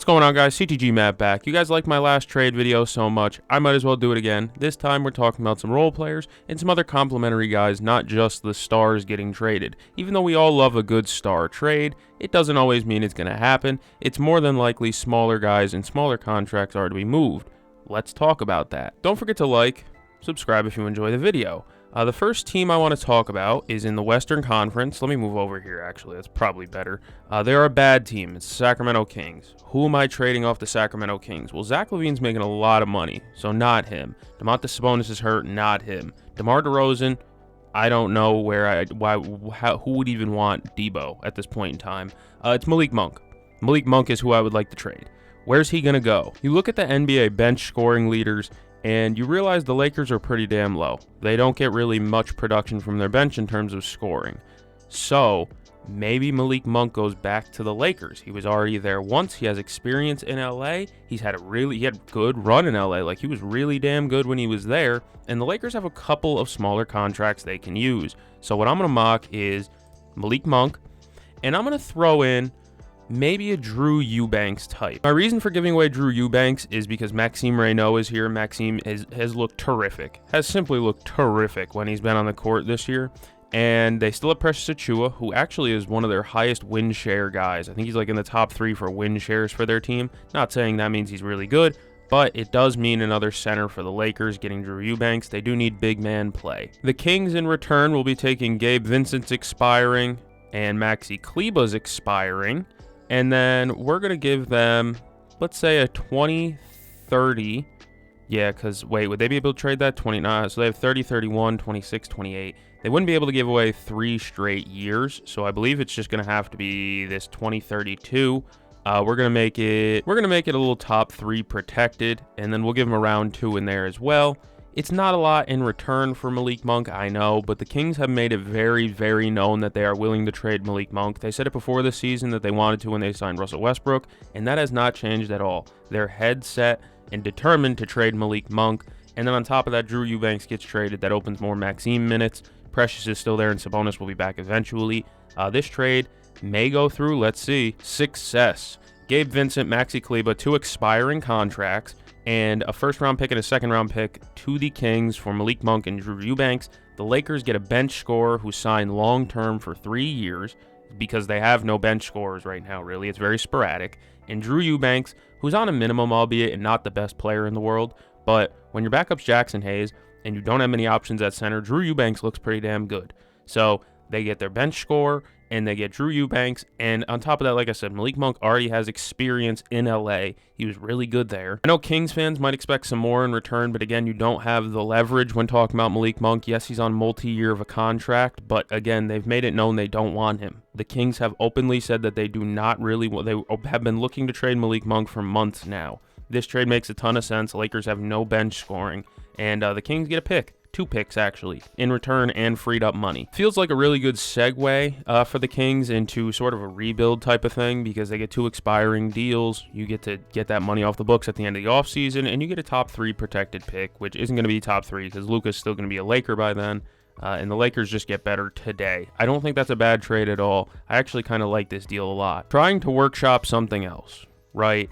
What's going on, guys? CTG Matt back. You guys liked my last trade video so much, I might as well do it again. This time we're talking about some role players and some other complimentary guys, not just the stars getting traded. Even though we all love a good star trade, it doesn't always mean it's going to happen. It's more than likely smaller guys and smaller contracts are to be moved. Let's talk about that. Don't forget to like, subscribe if you enjoy the video. The first team I want to talk about is in the Western Conference. Let me move over here, actually. That's probably better. They're a bad team. It's the Sacramento Kings. Who am I trading off the Sacramento Kings? Well, Zach LaVine's making a lot of money, so not him. Domantas Sabonis is hurt, not him. DeMar DeRozan, I don't know who would even want Debo at this point in time. It's Malik Monk. Malik Monk is who I would like to trade. Where's he going to go? You look at the NBA bench scoring leaders, and you realize the Lakers are pretty damn low. They don't get really much production from their bench in terms of scoring. So maybe Malik Monk goes back to the Lakers. He was already there once. He has experience in LA. He had a good run in LA. Like, he was really damn good when he was there. And the Lakers have a couple of smaller contracts they can use. So what I'm going to mock is Malik Monk, and I'm going to throw in maybe a Drew Eubanks type. My reason for giving away Drew Eubanks is because Maxime Reynaud is here. Maxime has looked terrific, has simply looked terrific when he's been on the court this year. And they still have Precious Achiuwa, who actually is one of their highest win share guys. I think he's like in the top 3 for win shares for their team. Not saying that means he's really good, but it does mean another center for the Lakers getting Drew Eubanks. They do need big man play. The Kings in return will be taking Gabe Vincent's expiring and Maxi Kleber's expiring. And then we're going to give them, let's say, a 20-30. Yeah, because, wait, would they be able to trade that? 29. So they have 30, 31, 26, 28. They wouldn't be able to give away 3 straight years. So I believe it's just going to have to be this 2032. We're going to make it a little top 3 protected. And then we'll give them a round 2 in there as well. It's not a lot in return for Malik Monk, I know, but the Kings have made it very, very known that they are willing to trade Malik Monk. They said it before the season that they wanted to when they signed Russell Westbrook, and that has not changed at all. They're head set and determined to trade Malik Monk, and then on top of that, Drew Eubanks gets traded. That opens more Maxime minutes. Precious is still there, and Sabonis will be back eventually. This trade may go through. Let's see. Success. Gabe Vincent, Maxi Kleber, 2 expiring contracts, and a first-round pick and a second-round pick to the Kings for Malik Monk and Drew Eubanks. The Lakers get a bench scorer who signed long-term for 3 years because they have no bench scorers right now, really. It's very sporadic. And Drew Eubanks, who's on a minimum, albeit, and not the best player in the world. But when your backup's Jackson Hayes and you don't have many options at center, Drew Eubanks looks pretty damn good. So they get their bench scorer, and they get Drew Eubanks, and on top of that, like I said, Malik Monk already has experience in LA. He was really good there. I know Kings fans might expect some more in return, but again, you don't have the leverage when talking about Malik Monk. Yes, he's on multi-year of a contract, but again, they've made it known they don't want him. The Kings have openly said that they do not really want, they have been looking to trade Malik Monk for months now. This trade makes a ton of sense. Lakers have no bench scoring, and the Kings get a pick. 2 picks, actually, in return and freed up money. Feels like a really good segue for the Kings into sort of a rebuild type of thing because they get 2 expiring deals. You get to get that money off the books at the end of the offseason, and you get a top 3 protected pick, which isn't going to be top 3 because Luka's still going to be a Laker by then, and the Lakers just get better today. I don't think that's a bad trade at all. I actually kind of like this deal a lot. Trying to workshop something else, right?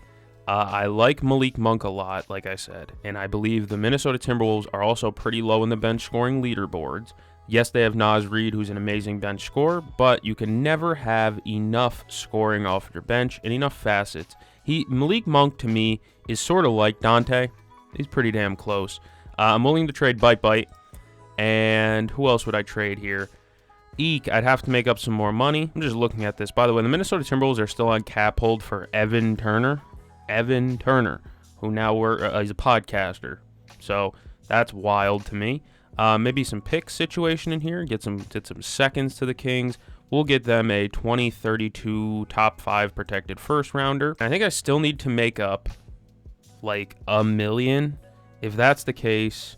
I like Malik Monk a lot, like I said, and I believe the Minnesota Timberwolves are also pretty low in the bench scoring leaderboards. Yes, they have Naz Reid, who's an amazing bench scorer, but you can never have enough scoring off your bench and enough facets. Malik Monk, to me, is sort of like Dante. He's pretty damn close. I'm willing to trade Bite, and who else would I trade here? Eek, I'd have to make up some more money. I'm just looking at this. By the way, the Minnesota Timberwolves are still on cap hold for Evan Turner, who now he's a podcaster. So that's wild to me. Maybe some pick situation in here. Get some seconds to the Kings. We'll get them a 2032 top 5 protected first rounder. I think I still need to make up like $1 million. If that's the case,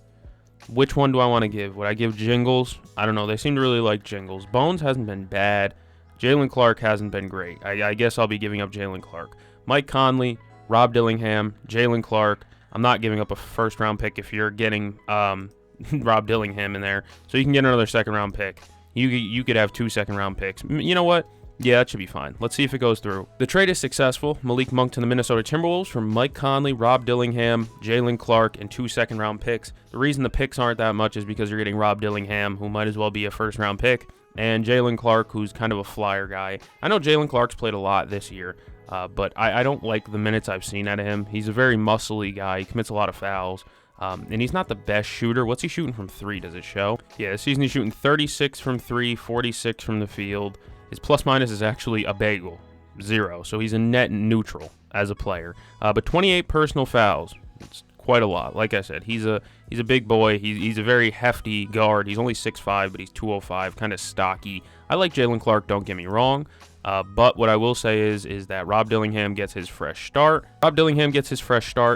which one do I want to give? Would I give Jingles? I don't know. They seem to really like Jingles. Bones hasn't been bad. Jalen Clark hasn't been great. I guess I'll be giving up Jalen Clark. Mike Conley, Rob Dillingham, Jalen Clark. I'm not giving up a first-round pick if you're getting Rob Dillingham in there. So you can get another second-round pick. You could have 2 second-round picks. You know what? Yeah, that should be fine. Let's see if it goes through. The trade is successful. Malik Monk to the Minnesota Timberwolves for Mike Conley, Rob Dillingham, Jalen Clark, and 2 second-round picks. The reason the picks aren't that much is because you're getting Rob Dillingham, who might as well be a first-round pick, and Jalen Clark, who's kind of a flyer guy. I know Jalen Clark's played a lot this year, but I don't like the minutes I've seen out of him. He's a very muscly guy. He commits a lot of fouls. And he's not the best shooter. What's he shooting from 3? Does it show? Yeah, this season he's shooting 36 from 3, 46 from the field. His plus-minus is actually a bagel, 0. So he's a net neutral as a player. But 28 personal fouls. It's quite a lot. Like I said, he's a big boy. He's a very hefty guard. He's only 6'5", but he's 205, kind of stocky. I like Jalen Clark, don't get me wrong. But what I will say is that Rob Dillingham gets his fresh start.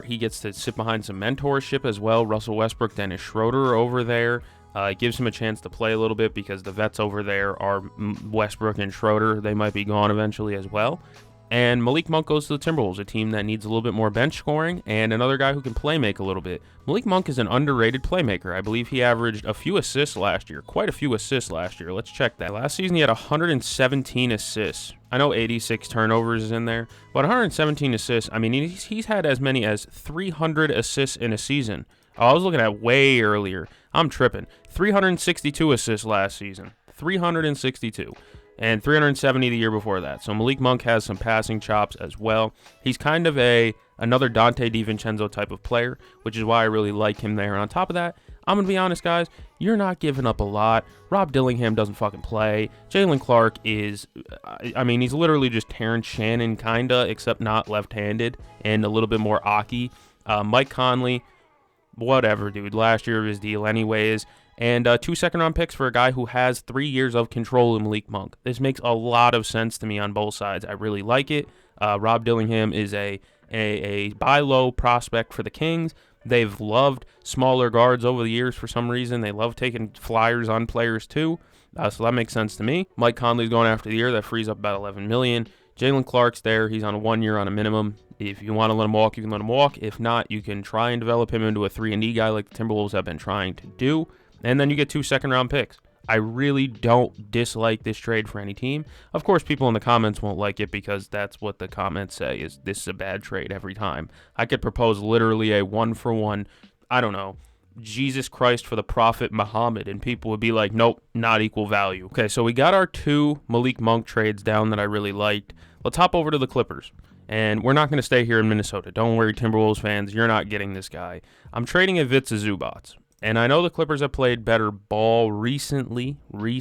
He gets to sit behind some mentorship as well. Russell Westbrook, Dennis Schroeder are over there. It gives him a chance to play a little bit because the vets over there are Westbrook and Schroeder. They might be gone eventually as well. And Malik Monk goes to the Timberwolves, a team that needs a little bit more bench scoring and another guy who can play make a little bit. Malik Monk is an underrated playmaker. I believe he averaged a few assists last year, quite a few assists last year. Let's check that. Last season he had 117 assists. I know 86 turnovers is in there, but 117 assists. I mean, he's had as many as 300 assists in a season. Oh, I was looking at way earlier. I'm tripping. 362 assists last season. 362. And 370 the year before that. So Malik Monk has some passing chops as well. He's kind of another Dante DiVincenzo type of player, which is why I really like him there. And on top of that, I'm going to be honest, guys, you're not giving up a lot. Rob Dillingham doesn't fucking play. Jalen Clark is, I mean, he's literally just Terrence Shannon, kind of, except not left-handed and a little bit more Aki. Mike Conley, whatever, dude. Last year of his deal anyways. And 2 second-round picks for a guy who has 3 years of control in Malik Monk. This makes a lot of sense to me on both sides. I really like it. Rob Dillingham is a buy low prospect for the Kings. They've loved smaller guards over the years for some reason. They love taking flyers on players too. So that makes sense to me. Mike Conley's going after the year. That frees up about $11 million. Jalen Clark's there. He's on a 1 year on a minimum. If you want to let him walk, you can let him walk. If not, you can try and develop him into a 3-and-D guy like the Timberwolves have been trying to do. And then you get 2 second-round picks. I really don't dislike this trade for any team. Of course, people in the comments won't like it because that's what the comments say, is this is a bad trade every time. I could propose literally a 1-for-1, I don't know, Jesus Christ for the Prophet Muhammad, and people would be like, nope, not equal value. Okay, so we got our 2 Malik Monk trades down that I really liked. Let's hop over to the Clippers. And we're not going to stay here in Minnesota. Don't worry, Timberwolves fans, you're not getting this guy. I'm trading Ivica Zubac. And I know the Clippers have played better ball recently, but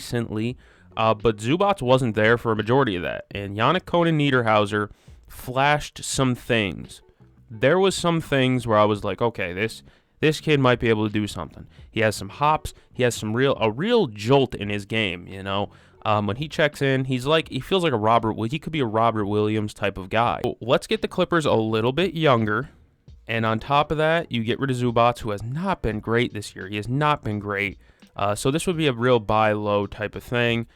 Zubac wasn't there for a majority of that. And Yannick Conan-Niederhauser flashed some things. There was some things where I was like, okay, this kid might be able to do something. He has some hops. He has a real jolt in his game, you know. When he checks in, he feels like he could be a Robert Williams type of guy. Let's get the Clippers a little bit younger. And on top of that, you get rid of Zubac, who has not been great this year. He has not been great. So this would be a real buy low type of thing.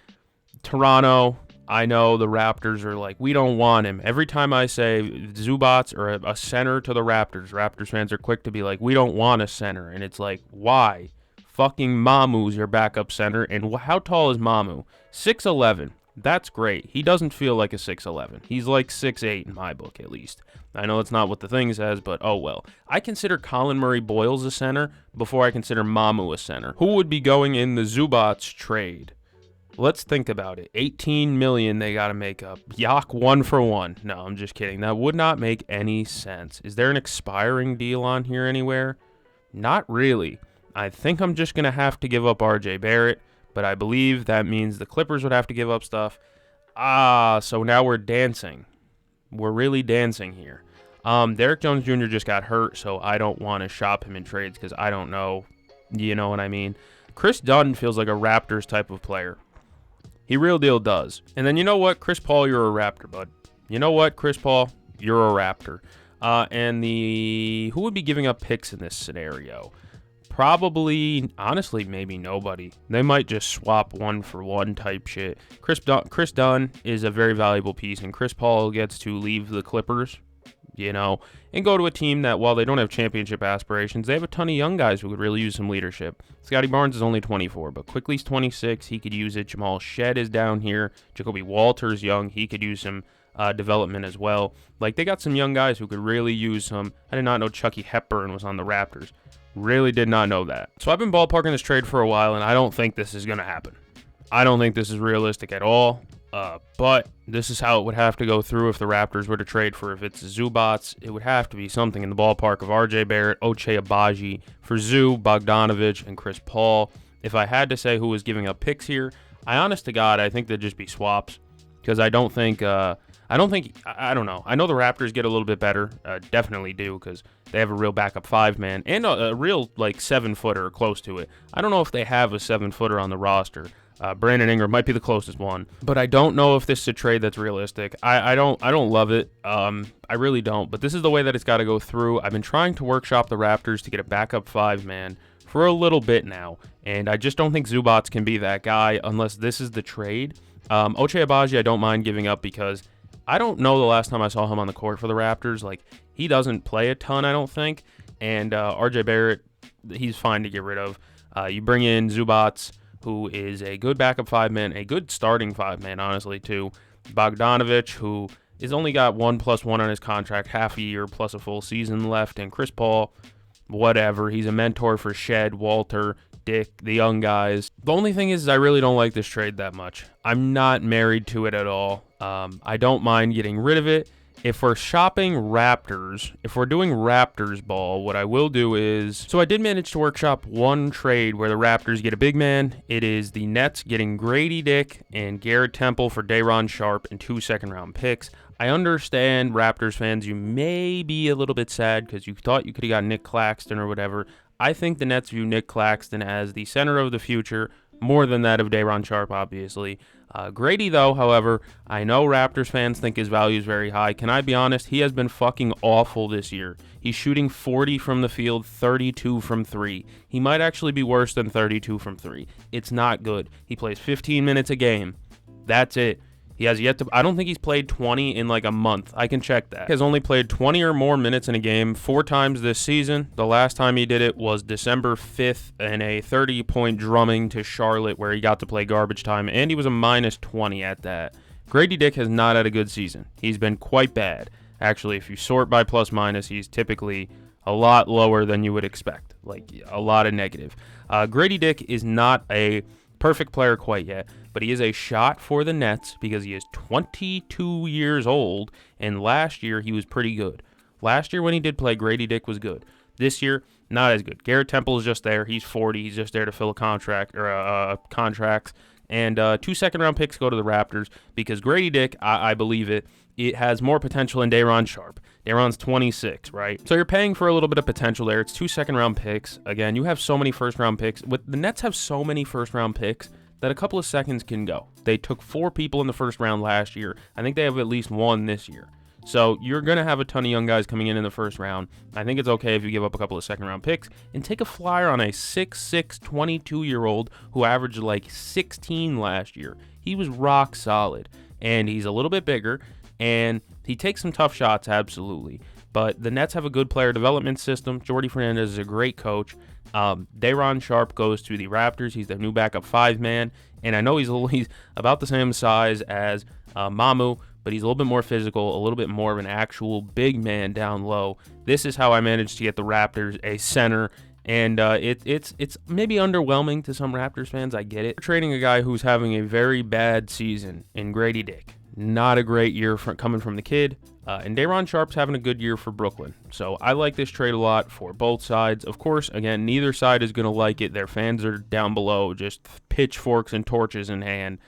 Toronto, I know the Raptors are like, we don't want him. Every time I say Zubac or a center to the Raptors fans are quick to be like, we don't want a center. And it's like, why? Fucking Mamu's your backup center. And how tall is Mamu? 6'11". That's great. He doesn't feel like a 6'11". He's like 6'8" in my book, at least. I know it's not what the thing says, but oh well. I consider Colin Murray-Boyles a center before I consider Mamu a center. Who would be going in the Zubac trade? Let's think about it. $18 million they got to make up. Yak 1-for-1. No, I'm just kidding. That would not make any sense. Is there an expiring deal on here anywhere? Not really. I think I'm just going to have to give up RJ Barrett. But I believe that means the Clippers would have to give up stuff. So now we're dancing. We're really dancing here. Derrick Jones Jr. just got hurt, so I don't want to shop him in trades because I don't know. You know what I mean? Chris Dunn feels like a Raptors type of player. He real deal does. And then you know what? Chris Paul, you're a Raptor, bud. You know what, Chris Paul? You're a Raptor. Who would be giving up picks in this scenario? Probably, honestly, maybe nobody. They might just swap 1-for-1 type shit. Chris Dunn is a very valuable piece, and Chris Paul gets to leave the Clippers. and go to a team that, while they don't have championship aspirations, they have a ton of young guys who could really use some leadership. Scotty Barnes is only 24, but Quickly's 26. He could use it. Jamal Shed is down here. Jacoby Walters young. He could use some development as well. Like, they got some young guys who could really use some. I did not know Chucky Hepburn was on the Raptors. Really did not know that. So I've been ballparking this trade for a while, and I don't think this is going to happen. I don't think this is realistic at all. But this is how it would have to go through if the Raptors were to trade for, if it's Zubats, it would have to be something in the ballpark of RJ Barrett, Ochai Agbaji for Zoo, Bogdanovich, and Chris Paul. If I had to say who was giving up picks here, honest to God, I think they'd just be swaps, because I don't know. I know the Raptors get a little bit better, definitely do, because they have a real backup 5-man and a real, like, 7-footer close to it. I don't know if they have a 7-footer on the roster. Brandon Ingram might be the closest one, but I don't know if this is a trade that's realistic. I don't love it. I really don't, but this is the way that it's got to go through. I've been trying to workshop the Raptors to get a backup 5-man for a little bit now, and I just don't think Zubats can be that guy unless this is the trade. Ochai Agbaji, I don't mind giving up, because I don't know the last time I saw him on the court for the Raptors. Like, he doesn't play a ton, I don't think, and RJ Barrett, he's fine to get rid of. You bring in Zubats, who is a good backup 5-man, a good starting 5-man, honestly, too. Bogdanovich, who has only got 1+1 on his contract, half a year plus a full season left. And Chris Paul, whatever. He's a mentor for Shed, Walter, Dick, the young guys. The only thing is I really don't like this trade that much. I'm not married to it at all. I don't mind getting rid of it. If we're shopping Raptors, if we're doing Raptors ball, what I will do is... So I did manage to workshop one trade where the Raptors get a big man. It is the Nets getting Grady Dick and Garrett Temple for Day'Ron Sharpe and 2 second-round picks. I understand, Raptors fans, you may be a little bit sad because you thought you could have got Nick Claxton or whatever. I think the Nets view Nick Claxton as the center of the future, more than that of Day'Ron Sharpe, obviously. Grady, though, however, I know Raptors fans think his value is very high. Can I be honest? He has been fucking awful this year. He's shooting 40 from the field, 32 from 3. He might actually be worse than 32 from 3. It's not good. He plays 15 minutes a game. That's it. He has yet to... I don't think he's played 20 in like a month. I can check that. He has only played 20 or more minutes in a game 4 times this season. The last time he did it was December 5th in a 30-point drumming to Charlotte where he got to play garbage time, and he was a -20 at that. Grady Dick has not had a good season. He's been quite bad. Actually, if you sort by plus-minus, he's typically a lot lower than you would expect. Like, a lot of negative. Grady Dick is not a perfect player quite yet, but he is a shot for the Nets because he is 22 years old, and last year he was pretty good. Last year when he did play, Grady Dick was good. This year, not as good. Garrett Temple is just there. He's 40. He's just there to fill a contract or contracts. And 2 second-round picks go to the Raptors because Grady Dick, I believe it has more potential than Day'Ron Sharpe. Day'Ron's 26, right? So you're paying for a little bit of potential there. It's 2 second-round picks. Again, you have so many first-round picks. The Nets have so many first-round picks that a couple of seconds can go. They took 4 people in the first round last year. I think they have at least 1 this year. So you're going to have a ton of young guys coming in the first round. I think it's okay if you give up a couple of second-round picks and take a flyer on a 6'6", 22-year-old who averaged like 16 last year. He was rock solid, and he's a little bit bigger, and he takes some tough shots, absolutely. But the Nets have a good player development system. Jordi Fernandez is a great coach. Day'Ron Sharpe goes to the Raptors. He's their new backup 5-man, and I know he's about the same size as Mamu, but he's a little bit more physical, a little bit more of an actual big man down low. This is how I managed to get the Raptors a center, and it's maybe underwhelming to some Raptors fans. I get it. We're trading a guy who's having a very bad season in Grady Dick. Not a great year coming from the kid. And Day'Ron Sharpe's having a good year for Brooklyn. So I like this trade a lot for both sides. Of course, again, neither side is going to like it. Their fans are down below, just pitchforks and torches in hand.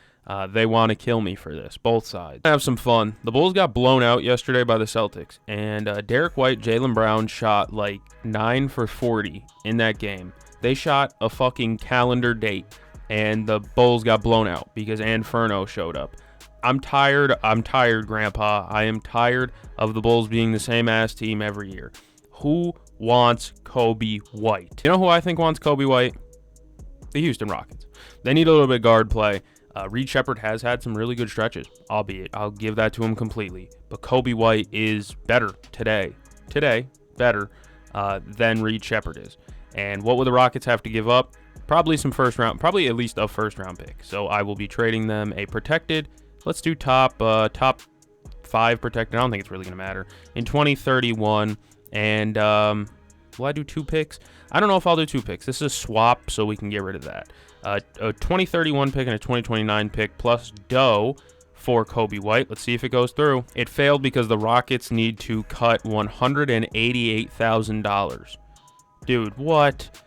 They want to kill me for this, both sides. Have some fun. The Bulls got blown out yesterday by the Celtics. And Derek White, Jaylen Brown shot like 9 for 40 in that game. They shot a fucking calendar date. And the Bulls got blown out because Anferno showed up. I'm tired, Grandpa. I am tired of the Bulls being the same ass team every year. Who wants Kobe White? You know who I think wants Kobe White? The Houston Rockets. They need a little bit of guard play. Reed Shepherd has had some really good stretches, albeit I'll give that to him completely. But Coby White is better today, better than Reed Shepherd is. And what would the Rockets have to give up? Probably some first round, probably at least a first round pick. So I will be trading them a protected. Let's do top 5 protected. I don't think it's really going to matter. In 2031. And will I do 2 picks? I don't know if I'll do 2 picks. This is a swap, so we can get rid of that. A 2031 pick and a 2029 pick plus dough for Coby White. Let's see if it goes through. It failed because the Rockets need to cut $188,000. Dude, what?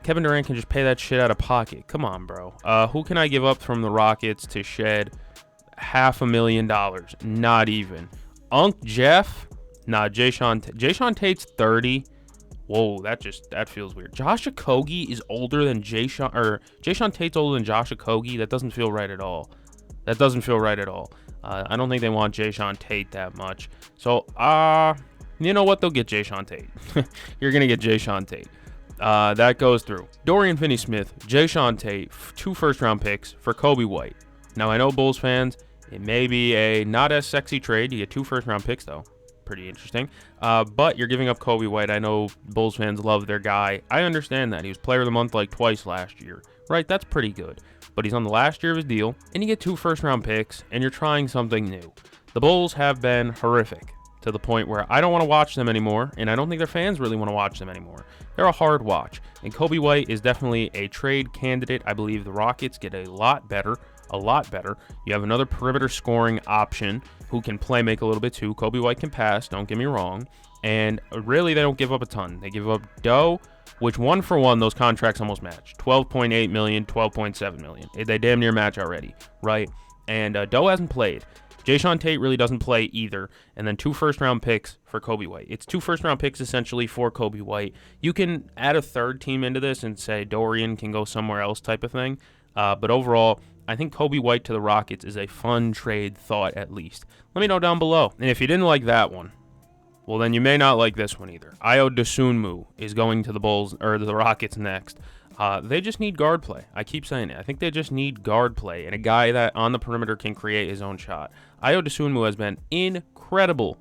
Kevin Durant can just pay that shit out of pocket. Come on, bro. Who can I give up from the Rockets to shed $500,000? Not even. Unc Jeff? Nah, Jayshawn Tate's 30. Whoa, that feels weird. Josh Okogie is older than Jayshawn Tate's older than Josh Okogie. That doesn't feel right at all. I don't think they want Jayshawn Tate that much. So, you know what? They'll get Jayshawn Tate. You're going to get Jayshawn Tate. That goes through. Dorian Finney-Smith, Jayshawn Tate, 2 first-round picks for Coby White. Now, I know Bulls fans, it may be a not as sexy trade. You get 2 first-round picks, though. Pretty interesting. But you're giving up Coby White. I know Bulls fans love their guy. I understand that. He was player of the month like twice last year. Right? That's pretty good. But he's on the last year of his deal, and you get 2 first-round picks, and you're trying something new. The Bulls have been horrific to the point where I don't want to watch them anymore, and I don't think their fans really want to watch them anymore. They're a hard watch, and Coby White is definitely a trade candidate. I believe the Rockets get a lot better. You have another perimeter scoring option who can make a little bit too. Coby White can pass, don't get me wrong. And really, they don't give up a ton. They give up dough, which 1-for-1, those contracts almost match. $12.8 million, $12.7 million. They damn near match already, right? And Doe hasn't played. Jayshawn Tate really doesn't play either. And then 2 first-round picks for Coby White. It's 2 first-round picks essentially for Coby White. You can add a third team into this and say Dorian can go somewhere else type of thing. But overall, I think Coby White to the Rockets is a fun trade thought at least. Let me know down below. And if you didn't like that one, well, then you may not like this one either. Ayo Dosunmu is going to the Bulls or the Rockets next. They just need guard play. I keep saying it. I think they just need guard play and a guy that on the perimeter can create his own shot. Ayo Dosunmu has been incredible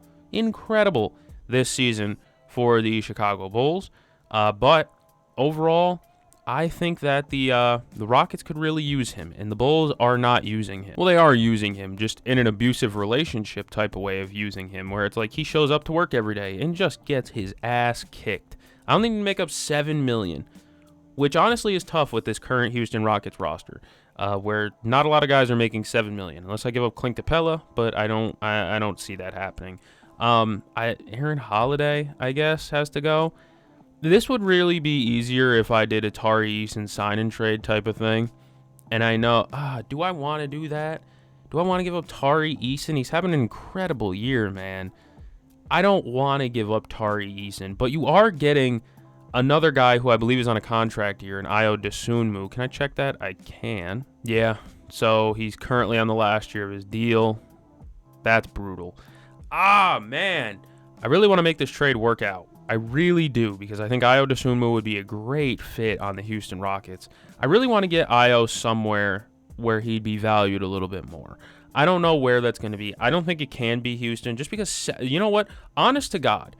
this season for the Chicago Bulls. But overall, I think that the Rockets could really use him, and the Bulls are not using him. Well, they are using him, just in an abusive relationship type of way of using him, where it's like he shows up to work every day and just gets his ass kicked. I don't think he can make up $7 million, which honestly is tough with this current Houston Rockets roster, where not a lot of guys are making $7 million, unless I give up Clint Capella, but I don't see that happening. Aaron Holiday, I guess, has to go. This would really be easier if I did a Tari Eason sign and trade type of thing. And I know, do I want to do that? Do I want to give up Tari Eason? He's having an incredible year, man. I don't want to give up Tari Eason, but you are getting another guy who I believe is on a contract here, an Ayo Dosunmu. Can I check that? I can. Yeah, so he's currently on the last year of his deal. That's brutal. Man. I really want to make this trade work out. I really do, because I think Ayo Dosunmu would be a great fit on the Houston Rockets. I really want to get Ayo somewhere where he'd be valued a little bit more. I don't know where that's going to be. I don't think it can be Houston, just because, you know what? Honest to God,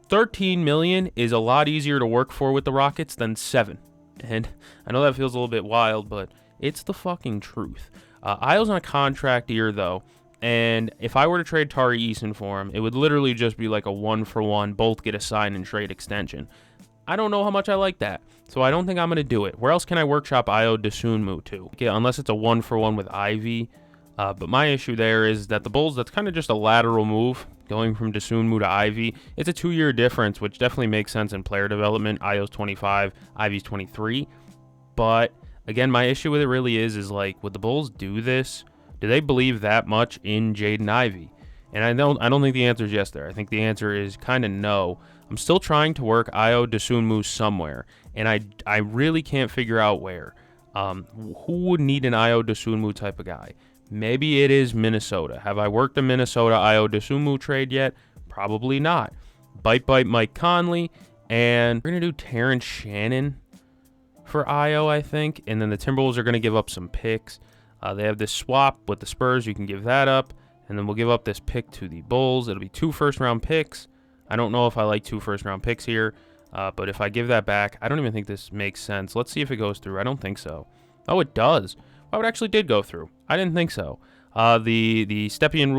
$13 million is a lot easier to work for with the Rockets than $7. And I know that feels a little bit wild, but it's the fucking truth. Ayo's on a contract year, though. And if I were to trade Tari Eason for him, it would literally just be like a 1-for-1, both get a sign and trade extension. I don't know how much I like that, so I don't think I'm going to do it. Where else can I workshop Ayo Dosunmu to? Okay, unless it's a 1-for-1 with Ivy. But my issue there is that the Bulls, that's kind of just a lateral move, going from Dosunmu to Ivy. It's a 2-year difference, which definitely makes sense in player development. Ayo's 25, Ivy's 23. But, again, my issue with it really is like, would the Bulls do this? Do they believe that much in Jaden Ivey? And I don't think the answer is yes there. I think the answer is kind of no. I'm still trying to work Ayo Dosunmu somewhere, and I really can't figure out where. Who would need an Ayo Dosunmu type of guy? Maybe it is Minnesota. Have I worked a Minnesota Ayo Dosunmu trade yet? Probably not. Bite Mike Conley, and we're going to do Terrence Shannon for Ayo, I think. And then the Timberwolves are going to give up some picks. They have this swap with the Spurs. You can give that up. And then we'll give up this pick to the Bulls. It'll be 2 first-round picks. I don't know if I like 2 first-round picks here. But if I give that back, I don't even think this makes sense. Let's see if it goes through. I don't think so. Oh, it does. Oh, it actually did go through. I didn't think so. The Stepien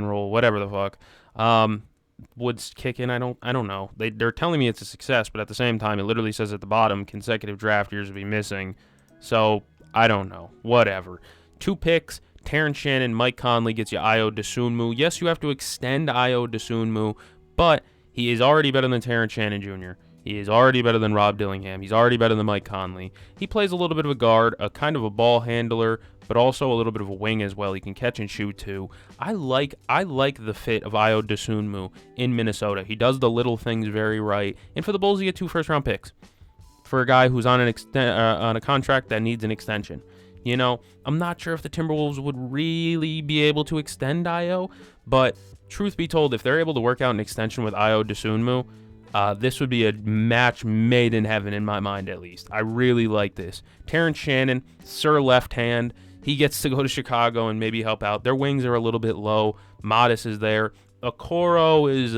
rule, whatever the fuck. Woods kicking, I don't know. They're telling me it's a success, but at the same time, it literally says at the bottom, consecutive draft years will be missing. So, I don't know. Whatever. 2 picks, Terrence Shannon, Mike Conley gets you Ayo Dosunmu. Yes, you have to extend Ayo Dosunmu, but he is already better than Terrence Shannon Jr. He is already better than Rob Dillingham. He's already better than Mike Conley. He plays a little bit of a guard, a kind of a ball handler, but also a little bit of a wing as well. He can catch and shoot too. I like the fit of Ayo Dosunmu in Minnesota. He does the little things very right. And for the Bulls, you get 2 first-round picks for a guy who's on on a contract that needs an extension. You know, I'm not sure if the Timberwolves would really be able to extend Ayo, but truth be told, if they're able to work out an extension with Ayo Dosunmu, this would be a match made in heaven in my mind, at least. I really like this. Terrence Shannon, Sir Left Hand, he gets to go to Chicago and maybe help out. Their wings are a little bit low. Modest is there. Okoro is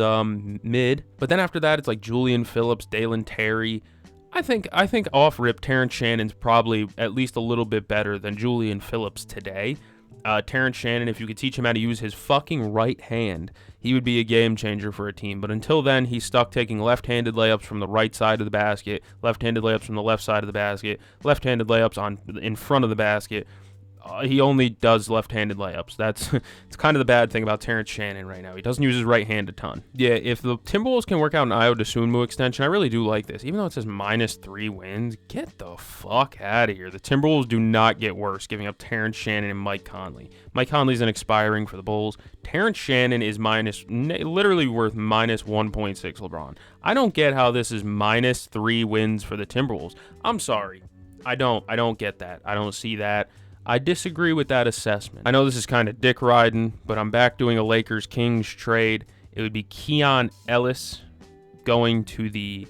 mid, but then after that, it's like Julian Phillips, Dalen Terry. I think off rip, Terrence Shannon's probably at least a little bit better than Julian Phillips today. Terrence Shannon, if you could teach him how to use his fucking right hand, he would be a game changer for a team. But until then, he's stuck taking left-handed layups from the right side of the basket, left-handed layups from the left side of the basket, left-handed layups in front of the basket. He only does left-handed layups. It's kind of the bad thing about Terrence Shannon right now. He doesn't use his right hand a ton. Yeah, if the Timberwolves can work out an Ayo Dosunmu extension, I really do like this. Even though it says -3 wins, get the fuck out of here. The Timberwolves do not get worse giving up Terrence Shannon and Mike Conley. Mike Conley's an expiring for the Bulls. Terrence Shannon is literally worth -1.6 LeBron. I don't get how this is -3 wins for the Timberwolves. I'm sorry. I don't get that. I don't see that. I disagree with that assessment. I know this is kind of dick riding, but I'm back doing a Lakers-Kings trade. It would be Keon Ellis going to the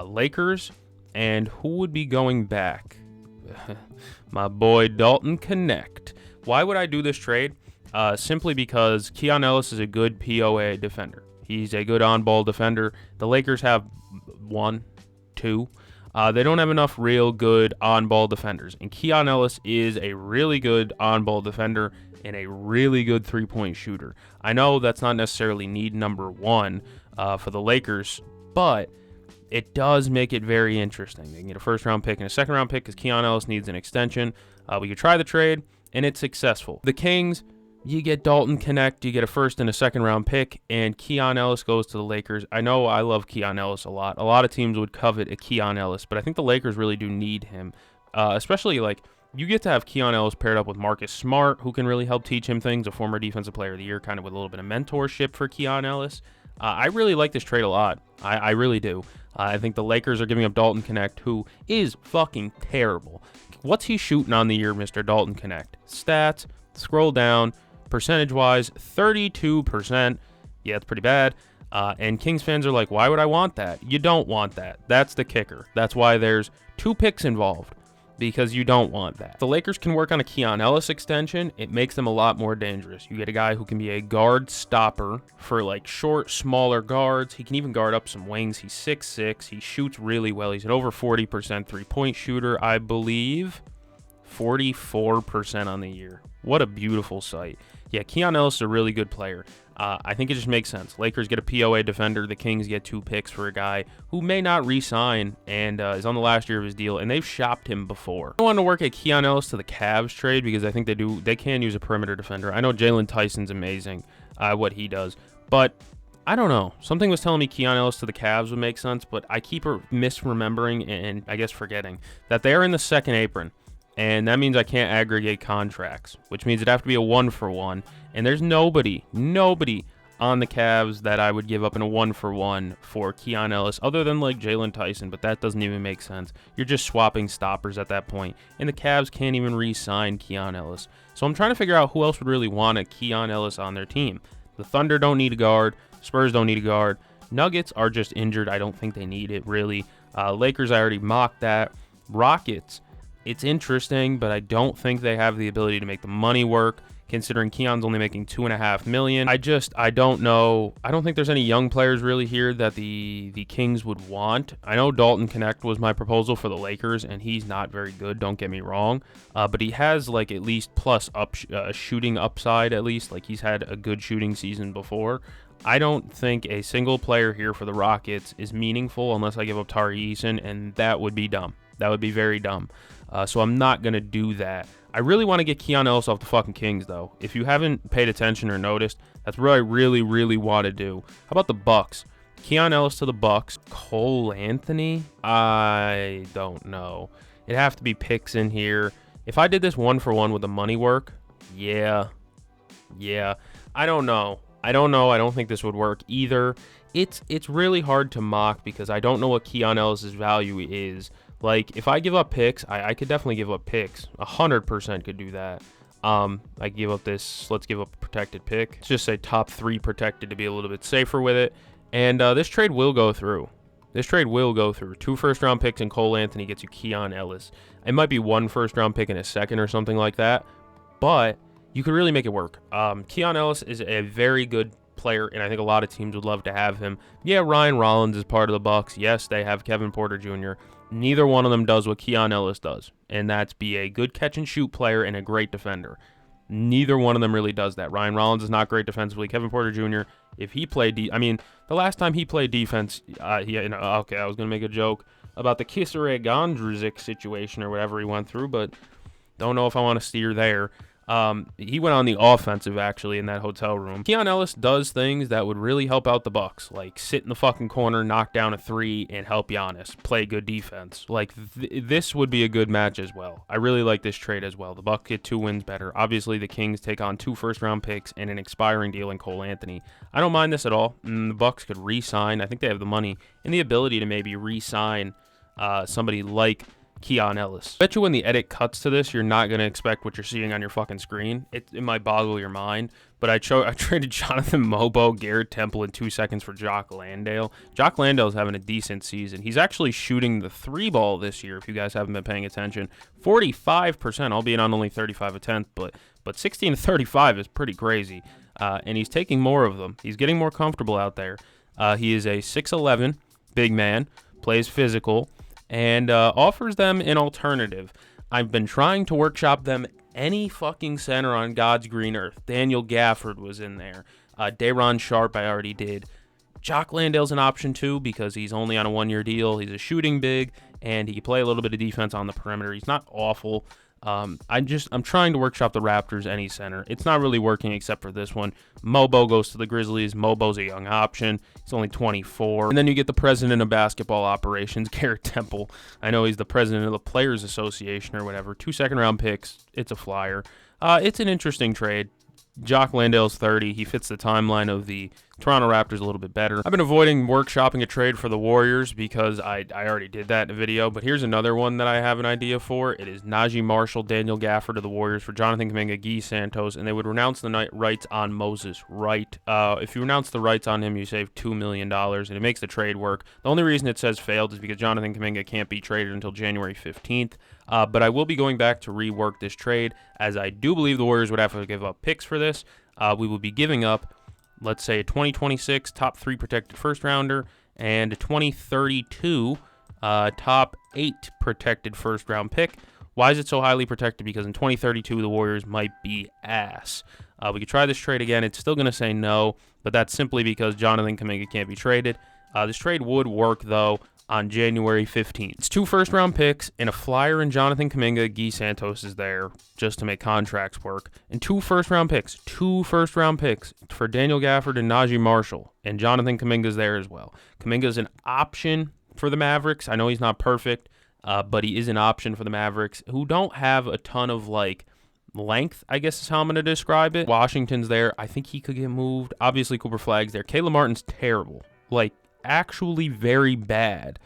Lakers, and who would be going back? My boy Dalton Connect. Why would I do this trade? Simply because Keon Ellis is a good POA defender. He's a good on-ball defender. The Lakers have 1, 2. They don't have enough real good on-ball defenders, and Keon Ellis is a really good on-ball defender and a really good three-point shooter. I know that's not necessarily need number 1 for the Lakers, but it does make it very interesting. They can get a first-round pick and a second-round pick because Keon Ellis needs an extension. We could try the trade, and it's successful. The Kings, you get Dalton Connect, you get a first and a second-round pick, and Keon Ellis goes to the Lakers. I know I love Keon Ellis a lot. A lot of teams would covet a Keon Ellis, but I think the Lakers really do need him, especially like you get to have Keon Ellis paired up with Marcus Smart, who can really help teach him things, a former Defensive Player of the Year, kind of with a little bit of mentorship for Keon Ellis. I really like this trade a lot. I really do. I think the Lakers are giving up Dalton Connect, who is fucking terrible. What's he shooting on the year, Mr. Dalton Connect? Stats, scroll down. Percentage-wise, 32%. Yeah, it's pretty bad. And Kings fans are like, why would I want that? You don't want that. That's the kicker. That's why there's 2 picks involved, because you don't want that. If the Lakers can work on a Keon Ellis extension, it makes them a lot more dangerous. You get a guy who can be a guard stopper for like short, smaller guards. He can even guard up some wings. He's 6'6". He shoots really well. He's an over 40% three-point shooter, I believe. 44% on the year. What a beautiful sight. Yeah, Keon Ellis is a really good player. I think it just makes sense. Lakers get a POA defender. The Kings get 2 picks for a guy who may not re-sign and is on the last year of his deal, and they've shopped him before. I want to work at Keon Ellis to the Cavs trade because I think they can use a perimeter defender. I know Jalen Tyson's amazing what he does, but I don't know. Something was telling me Keon Ellis to the Cavs would make sense, but I keep misremembering and I guess forgetting that they're in the second apron. And that means I can't aggregate contracts, which means it'd have to be a 1-for-1. And there's nobody on the Cavs that I would give up in a 1-for-1 for Keon Ellis, other than like Jalen Tyson, but that doesn't even make sense. You're just swapping stoppers at that point. And the Cavs can't even re-sign Keon Ellis. So I'm trying to figure out who else would really want a Keon Ellis on their team. The Thunder don't need a guard. Spurs don't need a guard. Nuggets are just injured. I don't think they need it, really. Lakers, I already mocked that. Rockets, it's interesting, but I don't think they have the ability to make the money work, considering Keon's only making $2.5 million. I don't know. I don't think there's any young players really here that the Kings would want. I know Dalton Connect was my proposal for the Lakers, and he's not very good, don't get me wrong. But he has like at least plus shooting upside, at least. Like he's had a good shooting season before. I don't think a single player here for the Rockets is meaningful unless I give up Tari Eason, and that would be dumb. That would be very dumb. So I'm not going to do that. I really want to get Keon Ellis off the fucking Kings, though. If you haven't paid attention or noticed, that's what I really, really want to do. How about the Bucks? Keon Ellis to the Bucks. Cole Anthony? I don't know. It'd have to be picks in here. If I did this 1-for-1 with the money work, yeah. I don't know. I don't think this would work either. It's really hard to mock because I don't know what Keon Ellis' value is. Like, if I give up picks, I could definitely give up picks. 100% could do that. I give up this. Let's give up a protected pick. Let's just say top 3 protected to be a little bit safer with it. And this trade will go through. 2 first-round picks and Cole Anthony gets you Keon Ellis. It might be 1 first-round pick and a second or something like that. But you could really make it work. Keon Ellis is a very good player, and I think a lot of teams would love to have him. Yeah, Ryan Rollins is part of the Bucks. Yes, they have Kevin Porter Jr. Neither one of them does what Keon Ellis does, and that's be a good catch-and-shoot player and a great defender. Neither one of them really does that. Ryan Rollins is not great defensively. Kevin Porter Jr., if he played the last time he played defense, okay, I was going to make a joke about the Kisare Gondruzic situation or whatever he went through, but don't know if I want to steer there. He went on the offensive, actually, in that hotel room. Keon Ellis does things that would really help out the Bucks, like sit in the fucking corner, knock down a 3, and help Giannis play good defense. Like, this would be a good match as well. I really like this trade as well. The Bucks get 2 wins better. Obviously, the Kings take on 2 first-round picks and an expiring deal in Cole Anthony. I don't mind this at all. The Bucks could re-sign. I think they have the money and the ability to maybe re-sign somebody like Keon Ellis. Bet you when the edit cuts to this, you're not going to expect what you're seeing on your fucking screen. It might boggle your mind, but I traded Jonathan Mobo, Garrett Temple in 2 seconds for Jock Landale. Jock Landale's having a decent season. He's actually shooting the 3 ball this year, if you guys haven't been paying attention. 45%, albeit on only 35 attempts, but 16 to 35 is pretty crazy. And he's taking more of them. He's getting more comfortable out there. He is a 6'11", big man, plays physical, and offers them an alternative. I've been trying to workshop them any fucking center on God's green earth. Daniel Gafford was in there. Day'Ron Sharpe I already did. Jock Landale's an option too because he's only on a 1-year deal. He's a shooting big, and he can play a little bit of defense on the perimeter. He's not awful. I'm trying to workshop the Raptors any center. It's not really working except for this one. Mobo goes to the Grizzlies. Mobo's a young option. He's only 24. And then you get the president of basketball operations, Garrett Temple. I know he's the president of the Players Association or whatever. 2 second-round picks. It's a flyer. It's an interesting trade. Jock Landale's 30. He fits the timeline of the Toronto Raptors a little bit better. I've been avoiding workshopping a trade for the Warriors because I already did that in a video, but here's another one that I have an idea for. It is Najee Marshall, Daniel Gafford to the Warriors for Jonathan Kuminga, Guy Santos, and they would renounce the rights on Moses Wright. If you renounce the rights on him, you save $2 million, and it makes the trade work. The only reason it says failed is because Jonathan Kuminga can't be traded until January 15th. But I will be going back to rework this trade, as I do believe the Warriors would have to give up picks for this. We will be giving up, let's say, a 2026 top 3 protected first rounder and a 2032 top 8 protected first round pick. Why is it so highly protected? Because in 2032, the Warriors might be ass. We could try this trade again. It's still going to say no, but that's simply because Jonathan Kuminga can't be traded. This trade would work, though, on January 15th. It's 2 first-round picks and a flyer in Jonathan Kuminga. Guy Santos is there just to make contracts work. And 2 first-round picks. 2 first-round picks for Daniel Gafford and Najee Marshall. And Jonathan Kuminga's there as well. Kuminga's an option for the Mavericks. I know he's not perfect, but he is an option for the Mavericks, who don't have a ton of, length, I guess is how I'm going to describe it. Washington's there. I think he could get moved. Obviously, Cooper Flagg's there. Caleb Martin's terrible. Actually very bad.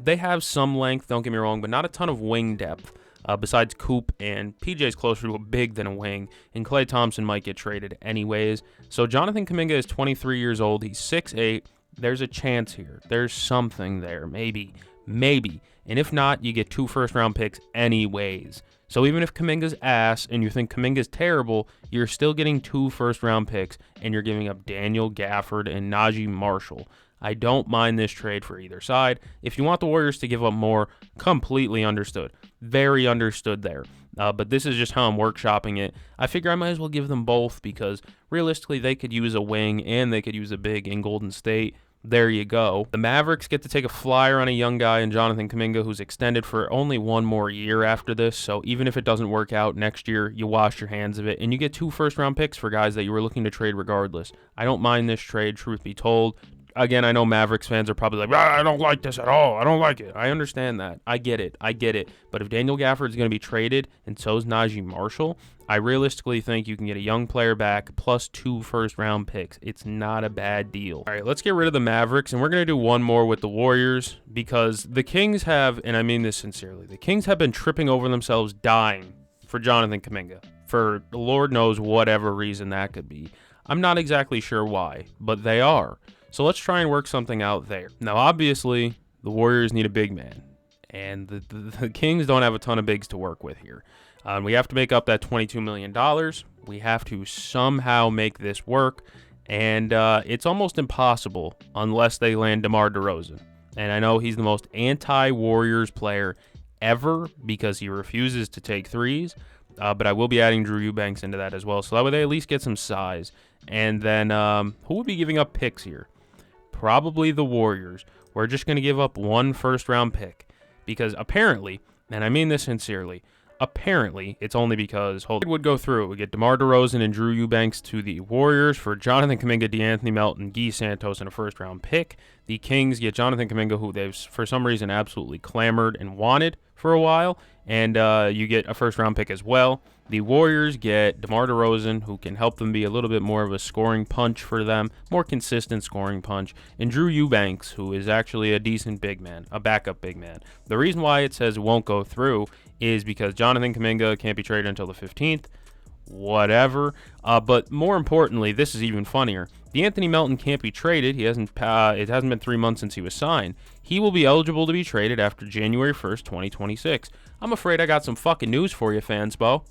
They have some length, don't get me wrong, but not a ton of wing depth. Besides Coop, and PJ's closer to a big than a wing, and Klay Thompson might get traded anyways. So Jonathan Kuminga is 23 years old. He's 6'8". There's a chance here. There's something there, maybe. Maybe. And if not, you get 2 first-round picks anyways. So even if Kuminga's ass and you think Kuminga's terrible, you're still getting 2 first-round picks, and you're giving up Daniel Gafford and Najee Marshall. I don't mind this trade for either side. If you want the Warriors to give up more, completely understood. Very understood there. But this is just how I'm workshopping it. I figure I might as well give them both because realistically they could use a wing and they could use a big in Golden State. There you go. The Mavericks get to take a flyer on a young guy in Jonathan Kuminga who's extended for only 1 more year after this. So even if it doesn't work out next year, you wash your hands of it and you get 2 first-round picks for guys that you were looking to trade regardless. I don't mind this trade, truth be told. Again, I know Mavericks fans are probably like, I don't like this at all. I don't like it. I understand that. I get it. But if Daniel Gafford is going to be traded and so is Najee Marshall, I realistically think you can get a young player back plus 2 first-round picks. It's not a bad deal. All right, let's get rid of the Mavericks, and we're going to do one more with the Warriors because the Kings have, and I mean this sincerely, the Kings have been tripping over themselves dying for Jonathan Kuminga for the Lord knows whatever reason that could be. I'm not exactly sure why, but they are. So let's try and work something out there. Now, obviously, the Warriors need a big man, and the Kings don't have a ton of bigs to work with here. We have to make up that $22 million. We have to somehow make this work, and it's almost impossible unless they land DeMar DeRozan. And I know he's the most anti-Warriors player ever because he refuses to take threes, but I will be adding Drew Eubanks into that as well, so that way they at least get some size. And then who would be giving up picks here? Probably the Warriors. We're just going to give up 1 first-round pick because apparently, and I mean this sincerely, apparently it's only because it would go through. We get DeMar DeRozan and Drew Eubanks to the Warriors for Jonathan Kuminga, DeAnthony Melton, Guy Santos, and a first-round pick. The Kings get Jonathan Kuminga, who they've for some reason absolutely clamored and wanted for a while, and you get a first-round pick as well. The Warriors get DeMar DeRozan, who can help them be a little bit more of a scoring punch for them, more consistent scoring punch, and Drew Eubanks, who is actually a decent big man, a backup big man. The reason why it says it won't go through is because Jonathan Kuminga can't be traded until the 15th, whatever. But more importantly, this is even funnier. DeAnthony Melton can't be traded. It hasn't been 3 months since he was signed. He will be eligible to be traded after January 1st, 2026. I'm afraid I got some fucking news for you, Fanspo.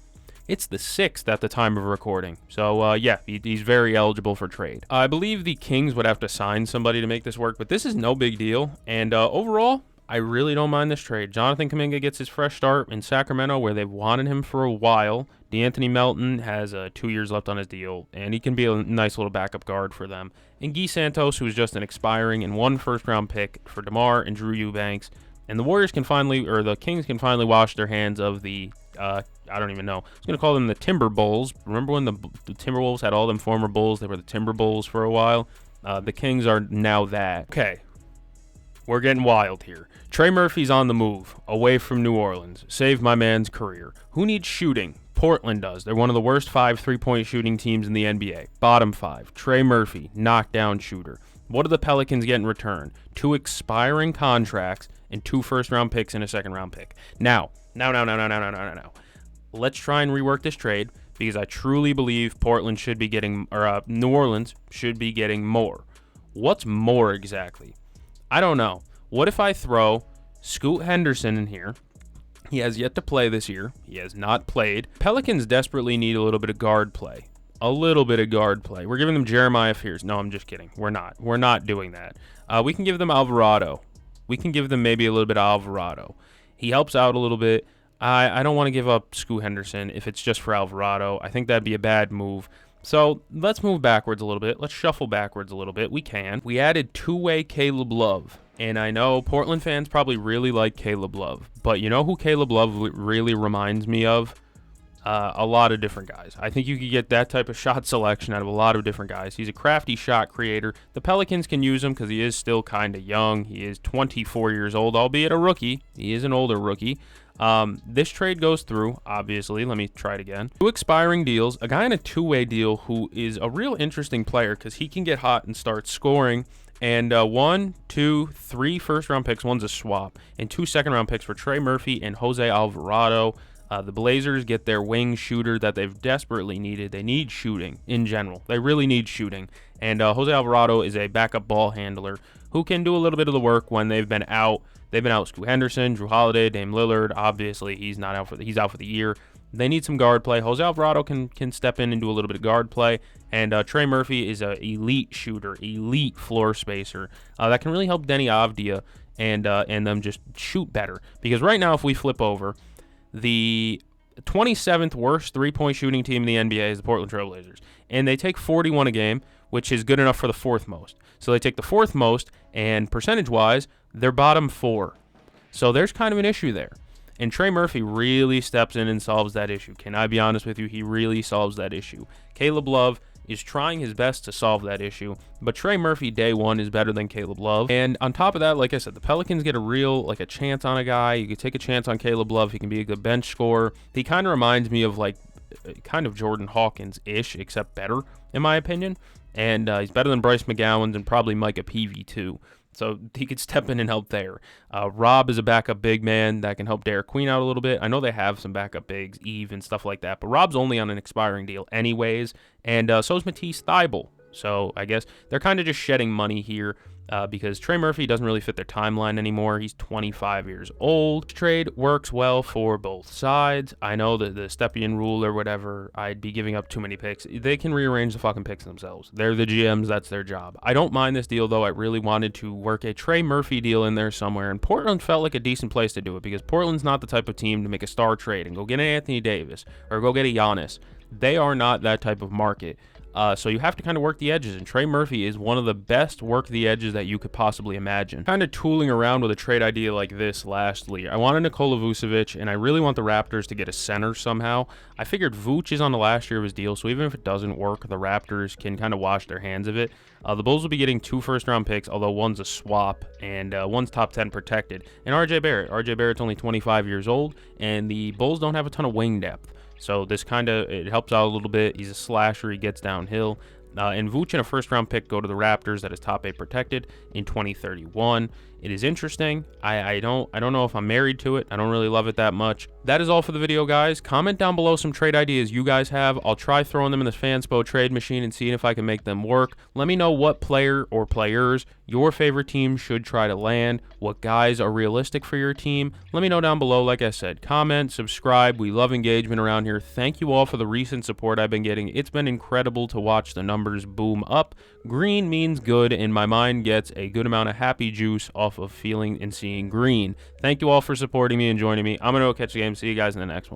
It's the 6th at the time of recording. So, yeah, he's very eligible for trade. I believe the Kings would have to sign somebody to make this work, but this is no big deal. And overall, I really don't mind this trade. Jonathan Kuminga gets his fresh start in Sacramento, where they've wanted him for a while. DeAnthony Melton has 2 years left on his deal, and he can be a nice little backup guard for them. And Guy Santos, who is just an expiring and 1 first-round pick for DeMar and Drew Eubanks. And the Warriors can finally, or the Kings can finally wash their hands of the, I don't even know. I was going to call them the Timber Bulls. Remember when the Timberwolves had all them former Bulls? They were the Timber Bulls for a while. The Kings are now that. Okay, we're getting wild here. Trey Murphy's on the move, away from New Orleans. Save my man's career. Who needs shooting? Portland does. They're one of the worst 5 3-point shooting teams in the NBA. Bottom 5. Trey Murphy, knockdown shooter. What do the Pelicans get in return? 2 expiring contracts and 2 first-round picks and a second-round pick. Now. Let's try and rework this trade because I truly believe Portland should be getting, or New Orleans should be getting more. What's more exactly? I don't know. What if I throw Scoot Henderson in here? He has yet to play this year. He has not played. Pelicans desperately need a little bit of guard play. We're giving them Jeremiah Fears. No, I'm just kidding. We're not doing that. We can give them Alvarado. We can give them maybe a little bit of Alvarado. He helps out a little bit. I don't want to give up Scoot Henderson if it's just for Alvarado. I think that'd be a bad move. So let's move backwards a little bit. Let's shuffle backwards a little bit. We can. We added 2-way Caleb Love. And I know Portland fans probably really like Caleb Love. But you know who Caleb Love really reminds me of? A lot of different guys. I think you could get that type of shot selection out of a lot of different guys. He's a crafty shot creator. The Pelicans can use him because he is still kind of young. He is 24 years old, albeit a rookie. He is an older rookie. This trade goes through, obviously. Let me try it again. 2 expiring deals. A guy in a 2-way deal who is a real interesting player because he can get hot and start scoring. And 1, 2, 3 first-round picks. One's a swap. And 2 second-round picks for Trey Murphy and Jose Alvarado. The Blazers get their wing shooter that they've desperately needed. They need shooting in general. They really need shooting. And Jose Alvarado is a backup ball handler who can do a little bit of the work when they've been out. They've been out Scoot Henderson, Drew Holiday, Dame Lillard. Obviously, he's out for the year. They need some guard play. Jose Alvarado can step in and do a little bit of guard play. And Trey Murphy is an elite shooter, elite floor spacer that can really help Denny Avdia and them just shoot better. Because right now, if we flip over, the 27th worst three-point shooting team in the NBA is the Portland Trail Blazers. And they take 41 a game, which is good enough for the fourth most. So they take the fourth most, and percentage-wise, they're bottom 4. So there's kind of an issue there. And Trey Murphy really steps in and solves that issue. Can I be honest with you? He really solves that issue. Caleb Love is trying his best to solve that issue, but Trey Murphy day one is better than Caleb Love. And on top of that, like I said, the Pelicans get a chance on a guy. You could take a chance on Caleb Love. He can be a good bench scorer. He kind of reminds me of kind of Jordan Hawkins-ish, except better, in my opinion. And he's better than Bryce McGowan and probably Micah Peavy too. So he could step in and help there. Rob is a backup big man that can help Derek Queen out a little bit. I know they have some backup bigs, Eve and stuff like that, but Rob's only on an expiring deal anyways, and so is Matisse Thybulle. So I guess they're kind of just shedding money here because Trey Murphy doesn't really fit their timeline anymore. He's 25 years old. Trade works well for both sides. I know that the Stepien rule or whatever, I'd be giving up too many picks. They can rearrange the fucking picks themselves. They're the GMs. That's their job. I don't mind this deal, though. I really wanted to work a Trey Murphy deal in there somewhere, and Portland felt like a decent place to do it because Portland's not the type of team to make a star trade and go get an Anthony Davis or go get a Giannis. They are not that type of market. So you have to kind of work the edges, and Trey Murphy is one of the best work the edges that you could possibly imagine. Kind of tooling around with a trade idea like this lastly. I wanted Nikola Vucevic, and I really want the Raptors to get a center somehow. I figured Vooch is on the last year of his deal, so even if it doesn't work, the Raptors can kind of wash their hands of it. The Bulls will be getting 2 first-round picks, although one's a swap, and one's top 10 protected. And RJ Barrett. RJ Barrett's only 25 years old, and the Bulls don't have a ton of wing depth. So this it helps out a little bit. He's a slasher. He gets downhill. And Vooch and a first-round pick go to the Raptors that is top 8 protected in 2031. It is interesting. I don't know if I'm married to it. I don't really love it that much. That is all for the video, guys. Comment down below some trade ideas you guys have. I'll try throwing them in the Fanspo trade machine and seeing if I can make them work. Let me know what player or players your favorite team should try to land, what guys are realistic for your team. Let me know down below. Like I said, comment, subscribe. We love engagement around here. Thank you all for the recent support I've been getting. It's been incredible to watch the numbers boom up. Green means good, and my mind gets a good amount of happy juice off of feeling and seeing green. Thank you all for supporting me and joining me. I'm going to go catch the game. See you guys in the next one.